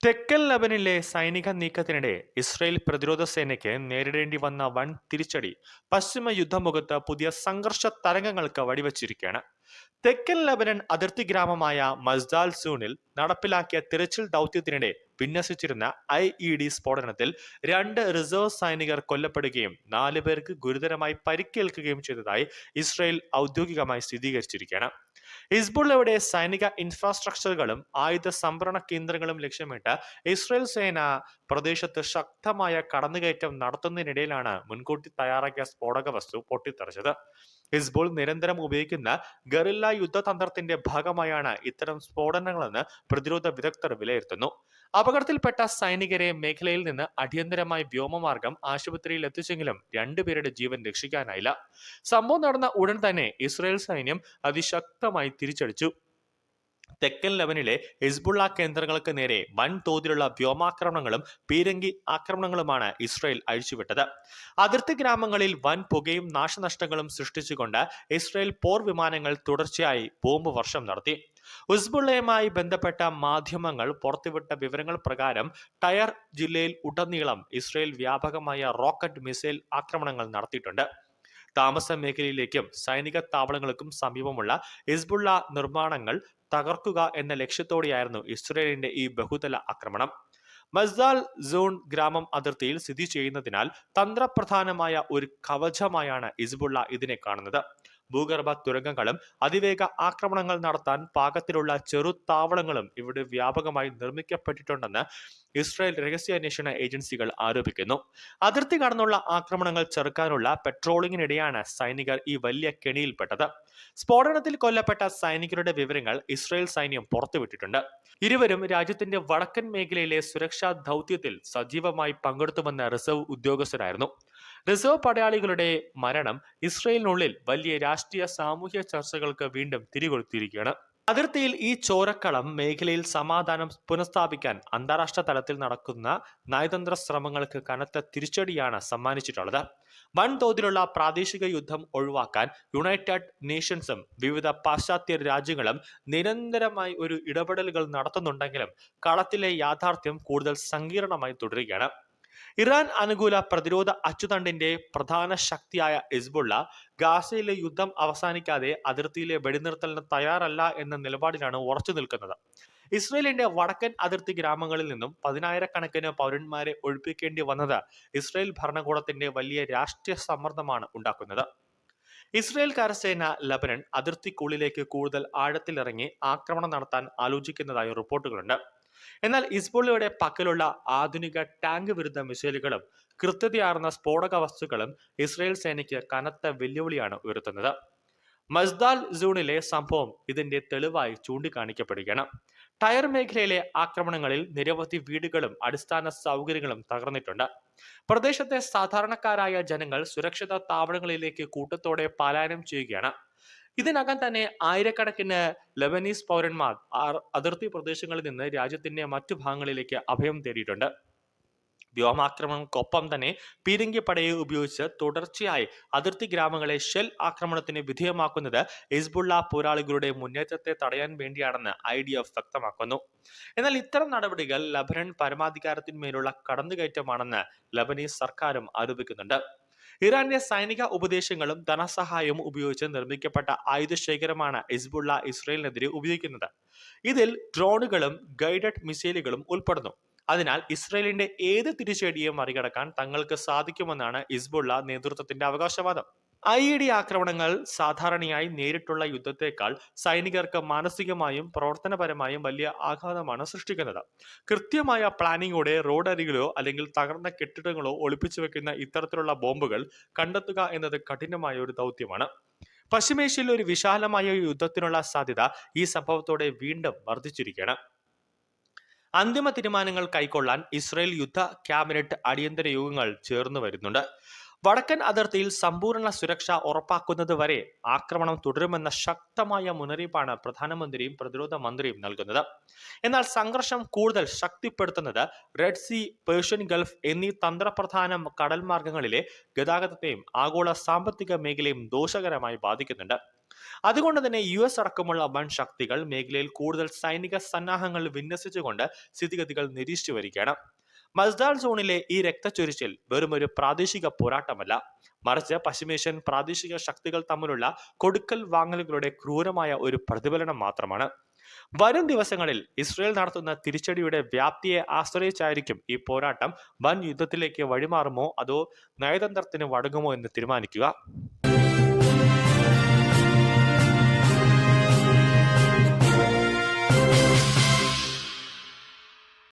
തെക്കൻ ലെബനിലെ സൈനിക നീക്കത്തിനിടെ ഇസ്രയേൽ പ്രതിരോധ സേനയ്ക്ക് നേരിടേണ്ടി വന്ന വൻ തിരിച്ചടി പശ്ചിമ യുദ്ധമുഖത്ത് പുതിയ സംഘർഷ തരംഗങ്ങൾക്ക് വഴിവെച്ചിരിക്കുകയാണ്. തെക്കൻ ലെബനൻ അതിർത്തി ഗ്രാമമായ മസ്ദാൽ സൂണിൽ നടപ്പിലാക്കിയ തിരച്ചിൽ ദൗത്യത്തിനിടെ വിന്യസിച്ചിരുന്ന IED സ്ഫോടനത്തിൽ 2 റിസർവ് സൈനികർ കൊല്ലപ്പെടുകയും 4 പേർക്ക് ഗുരുതരമായി പരിക്കേൽക്കുകയും ചെയ്തതായി ഇസ്രയേൽ ഔദ്യോഗികമായി സ്ഥിരീകരിച്ചിരിക്കുകയാണ്. ഹിസ്ബുള്ളയുടെ സൈനിക ഇൻഫ്രാസ്ട്രക്ചറുകളും ആയുധ സംഭരണ കേന്ദ്രങ്ങളും ലക്ഷ്യമിട്ട് ഇസ്രയേൽ സേന പ്രദേശത്ത് ശക്തമായ കടന്നുകയറ്റം നടത്തുന്നതിനിടയിലാണ് മുൻകൂട്ടി തയ്യാറാക്കിയ സ്ഫോടക വസ്തു പൊട്ടിത്തെറിച്ചത്. ഹിസ്ബുൾ നിരന്തരം ഉപയോഗിക്കുന്ന ഗറില്ല യുദ്ധതന്ത്രത്തിന്റെ ഭാഗമായാണ് ഇത്തരം സ്ഫോടനങ്ങളെന്ന് പ്രതിരോധ വിദഗ്ധർ വിലയിരുത്തുന്നു. അപകടത്തിൽപ്പെട്ട സൈനികരെ മേഖലയിൽ നിന്ന് അടിയന്തരമായി വ്യോമമാർഗം ആശുപത്രിയിൽ എത്തിച്ചെങ്കിലും 2 പേരുടെ ജീവൻ രക്ഷിക്കാനായില്ല. സംഭവം നടന്ന ഉടൻ തന്നെ ഇസ്രായേൽ സൈന്യം അതിശക്തമായി തിരിച്ചടിച്ചു. തെക്കൻ ലെബനിലെ ഹിസ്ബുള്ള കേന്ദ്രങ്ങൾക്ക് നേരെ വൻതോതിലുള്ള വ്യോമാക്രമണങ്ങളും പീരങ്കി ആക്രമണങ്ങളുമാണ് ഇസ്രായേൽ അഴിച്ചുവിട്ടത്. അതിർത്തി ഗ്രാമങ്ങളിൽ വൻ പുകയും നാശനഷ്ടങ്ങളും സൃഷ്ടിച്ചുകൊണ്ട് ഇസ്രായേൽ പോർ വിമാനങ്ങൾ തുടർച്ചയായി ബോംബ് വർഷം നടത്തി. ഹിസ്ബുള്ളയുമായി ബന്ധപ്പെട്ട മാധ്യമങ്ങൾ പുറത്തുവിട്ട വിവരങ്ങൾ പ്രകാരം ടയർ ജില്ലയിൽ ഉടനീളം ഇസ്രായേൽ വ്യാപകമായ റോക്കറ്റ് മിസൈൽ ആക്രമണങ്ങൾ നടത്തിയിട്ടുണ്ട്. താമസ മേഖലയിലേക്കും സൈനിക താവളങ്ങൾക്കും സമീപമുള്ള ഹിസ്ബുള്ള നിർമ്മാണങ്ങൾ തകർക്കുക എന്ന ലക്ഷ്യത്തോടെയായിരുന്നു ഇസ്രയേലിന്റെ ഈ ബഹുതല ആക്രമണം. മസ്ദാൽ സോൺ ഗ്രാമം അതിർത്തിയിൽ സ്ഥിതി ചെയ്യുന്നതിനാൽ തന്ത്രപ്രധാനമായ ഒരു കവചമായാണ് ഹിസ്ബുള്ള ഇതിനെ കാണുന്നത്. ഭൂഗർഭ തുരങ്കങ്ങളും അതിവേഗ ആക്രമണങ്ങൾ നടത്താൻ പാകത്തിലുള്ള ചെറുതാവളങ്ങളും ഇവിടെ വ്യാപകമായി നിർമ്മിക്കപ്പെട്ടിട്ടുണ്ടെന്ന് ഇസ്രായേൽ രഹസ്യാന്വേഷണ ഏജൻസികൾ ആരോപിക്കുന്നു. അതിർത്തി കടന്നുള്ള ആക്രമണങ്ങൾ ചെറുക്കാനുള്ള പെട്രോളിങ്ങിനിടെയാണ് സൈനികർ ഈ വലിയ കെണിയിൽപ്പെട്ടത്. സ്ഫോടനത്തിൽ കൊല്ലപ്പെട്ട സൈനികരുടെ വിവരങ്ങൾ ഇസ്രായേൽ സൈന്യം പുറത്തുവിട്ടിട്ടുണ്ട്. ഇരുവരും രാജ്യത്തിന്റെ വടക്കൻ മേഖലയിലെ സുരക്ഷാ ദൗത്യത്തിൽ സജീവമായി പങ്കെടുത്തുവന്ന റിസർവ് ഉദ്യോഗസ്ഥരായിരുന്നു. റിസർവ് പടയാളികളുടെ മരണം ഇസ്രായേലിനുള്ളിൽ വലിയ രാഷ്ട്രീയ സാമൂഹ്യ ചർച്ചകൾക്ക് വീണ്ടും തിരികൊളുത്തിയിരിക്കുകയാണ്. അതിർത്തിയിൽ ഈ ചോരക്കളം മേഖലയിൽ സമാധാനം പുനഃസ്ഥാപിക്കാൻ അന്താരാഷ്ട്ര തലത്തിൽ നടക്കുന്ന നയതന്ത്ര ശ്രമങ്ങൾക്ക് കനത്ത തിരിച്ചടിയാണ് സമ്മാനിച്ചിട്ടുള്ളത്. വൻതോതിലുള്ള പ്രാദേശിക യുദ്ധം ഒഴിവാക്കാൻ യുണൈറ്റഡ് നേഷൻസും വിവിധ പാശ്ചാത്യ രാജ്യങ്ങളും നിരന്തരമായി ഒരു ഇടപെടലുകൾ നടത്തുന്നുണ്ടെങ്കിലും കളത്തിലെ യാഥാർത്ഥ്യം കൂടുതൽ സങ്കീർണമായി തുടരുകയാണ്. ഇറാൻ അനുകൂല പ്രതിരോധ അച്ചുതണ്ടിന്റെ പ്രധാന ശക്തിയായ ഹിസ്ബുള്ള ഗാസയിലെ യുദ്ധം അവസാനിക്കാതെ അതിർത്തിയിലെ വെടിനിർത്തലിന് തയ്യാറല്ല എന്ന നിലപാടിലാണ് ഉറച്ചു നിൽക്കുന്നത്. ഇസ്രയേലിന്റെ വടക്കൻ അതിർത്തി ഗ്രാമങ്ങളിൽ നിന്നും 10,000-കണക്കിന് പൗരന്മാരെ ഒഴിപ്പിക്കേണ്ടി വന്നത് ഇസ്രയേൽ ഭരണകൂടത്തിന്റെ വലിയ രാഷ്ട്രീയ സമ്മർദ്ദമാണ് ഉണ്ടാക്കുന്നത്. ഇസ്രയേൽ കരസേന ലബനൻ അതിർത്തിക്കുള്ളിലേക്ക് കൂടുതൽ ആഴത്തിലിറങ്ങി ആക്രമണം നടത്താൻ ആലോചിക്കുന്നതായി റിപ്പോർട്ടുകളുണ്ട്. എന്നാൽ ഹിസ്ബുള്ളയുടെ പക്കലുള്ള ആധുനിക ടാങ്ക് വിരുദ്ധ മിസൈലുകളും കൃത്യതയാർന്ന സ്ഫോടക വസ്തുക്കളും ഇസ്രയേൽ സേനയ്ക്ക് കനത്ത വെല്ലുവിളിയാണ് ഉയർത്തുന്നത്. മസ്ദാൽ സൂണിലെ സംഭവം ഇതിന്റെ തെളിവായി ചൂണ്ടിക്കാണിക്കപ്പെടുകയാണ്. ടയർ മേഖലയിലെ ആക്രമണങ്ങളിൽ നിരവധി വീടുകളും അടിസ്ഥാന സൗകര്യങ്ങളും തകർന്നിട്ടുണ്ട്. പ്രദേശത്തെ സാധാരണക്കാരായ ജനങ്ങൾ സുരക്ഷിത താവളങ്ങളിലേക്ക് കൂട്ടത്തോടെ പലായനം ചെയ്യുകയാണ്. ഇതിനകം തന്നെ ആയിരക്കണക്കിന് ലെബനീസ് പൗരന്മാർ അതിർത്തി പ്രദേശങ്ങളിൽ നിന്ന് രാജ്യത്തിന്റെ മറ്റു ഭാഗങ്ങളിലേക്ക് അഭയം തേടിയിട്ടുണ്ട്. വ്യോമാക്രമണങ്ങൾക്കൊപ്പം തന്നെ പീരങ്കിപ്പടയെ ഉപയോഗിച്ച് തുടർച്ചയായി അതിർത്തി ഗ്രാമങ്ങളെ ഷെൽ ആക്രമണത്തിന് വിധേയമാക്കുന്നത് ഹിസ്ബുള്ള പോരാളികളുടെ മുന്നേറ്റത്തെ തടയാൻ വേണ്ടിയാണെന്ന് IDF വ്യക്തമാക്കുന്നു. എന്നാൽ ഇത്തരം നടപടികൾ ലബനൻ പരമാധികാരത്തിന്മേലുള്ള കടന്നുകയറ്റമാണെന്ന് ലബനീസ് സർക്കാരും ആരോപിക്കുന്നുണ്ട്. ഇറാന്റെ സൈനിക ഉപദേശങ്ങളും ധനസഹായവും ഉപയോഗിച്ച് നിർമ്മിക്കപ്പെട്ട ആയുധശേഖരമാണ് ഹിസ്ബുള്ള ഇസ്രയേലിനെതിരെ ഉപയോഗിക്കുന്നത്. ഇതിൽ ഡ്രോണുകളും ഗൈഡഡ് മിസൈലുകളും ഉൾപ്പെടുന്നു. അതിനാൽ ഇസ്രയേലിന്റെ ഏത് തിരിച്ചടിയും മറികടക്കാൻ തങ്ങൾക്ക് സാധിക്കുമെന്നാണ് ഹിസ്ബുള്ള നേതൃത്വത്തിന്റെ അവകാശവാദം. IED ആക്രമണങ്ങൾ സാധാരണയായി നേരിട്ടുള്ള യുദ്ധത്തെക്കാൾ സൈനികർക്ക് മാനസികമായും പ്രവർത്തനപരമായും വലിയ ആഘാതമാണ് സൃഷ്ടിക്കുന്നത്. കൃത്യമായ പ്ലാനിങ്ങോടെ റോഡരികിലോ അല്ലെങ്കിൽ തകർന്ന കെട്ടിടങ്ങളോ ഒളിപ്പിച്ചു വെക്കുന്ന ഇത്തരത്തിലുള്ള ബോംബുകൾ കണ്ടെത്തുക എന്നത് കഠിനമായ ഒരു ദൗത്യമാണ്. പശ്ചിമേഷ്യയിൽ ഒരു വിശാലമായ യുദ്ധത്തിനുള്ള സാധ്യത ഈ സംഭവത്തോടെ വീണ്ടും വർദ്ധിച്ചിരിക്കുകയാണ്. അന്തിമ തീരുമാനങ്ങൾ കൈക്കൊള്ളാൻ ഇസ്രായേൽ യുദ്ധ ക്യാബിനറ്റ് അടിയന്തര യോഗങ്ങൾ ചേർന്നു വരുന്നുണ്ട്. വടക്കൻ അതിർത്തിയിൽ സമ്പൂർണ്ണ സുരക്ഷ ഉറപ്പാക്കുന്നതുവരെ ആക്രമണം തുടരുമെന്ന ശക്തമായ മുന്നറിയിപ്പാണ് പ്രധാനമന്ത്രിയും പ്രതിരോധ മന്ത്രിയും നൽകുന്നത്. എന്നാൽ സംഘർഷം കൂടുതൽ ശക്തിപ്പെടുത്തുന്നത് റെഡ് സീ, പേർഷ്യൻ ഗൾഫ് എന്നീ തന്ത്രപ്രധാന കടൽ മാർഗങ്ങളിലെ ഗതാഗതത്തെയും ആഗോള സാമ്പത്തിക മേഖലയും ദോഷകരമായി ബാധിക്കുന്നുണ്ട്. അതുകൊണ്ട് തന്നെ US അടക്കമുള്ള വൻ ശക്തികൾ മേഖലയിൽ കൂടുതൽ സൈനിക സന്നാഹങ്ങൾ വിന്യസിച്ചുകൊണ്ട് സ്ഥിതിഗതികൾ നിരീക്ഷിച്ചു വരികയാണ്. മസ്ദാൽ സോണിലെ ഈ രക്തച്ചൊരിച്ചിൽ വെറുമൊരു പ്രാദേശിക പോരാട്ടമല്ല, മറിച്ച് പശ്ചിമേഷ്യൻ പ്രാദേശിക ശക്തികൾ തമ്മിലുള്ള കൊടുക്കൽ വാങ്ങലുകളുടെ ക്രൂരമായ ഒരു പ്രതിഫലനം മാത്രമാണ്. വരും ദിവസങ്ങളിൽ ഇസ്രയേൽ നടത്തുന്ന തിരിച്ചടിയുടെ വ്യാപ്തിയെ ആശ്രയിച്ചായിരിക്കും ഈ പോരാട്ടം വൻ യുദ്ധത്തിലേക്ക് വഴിമാറുമോ അതോ നയതന്ത്രത്തിന് വഴങ്ങുമോ എന്ന് തീരുമാനിക്കുക.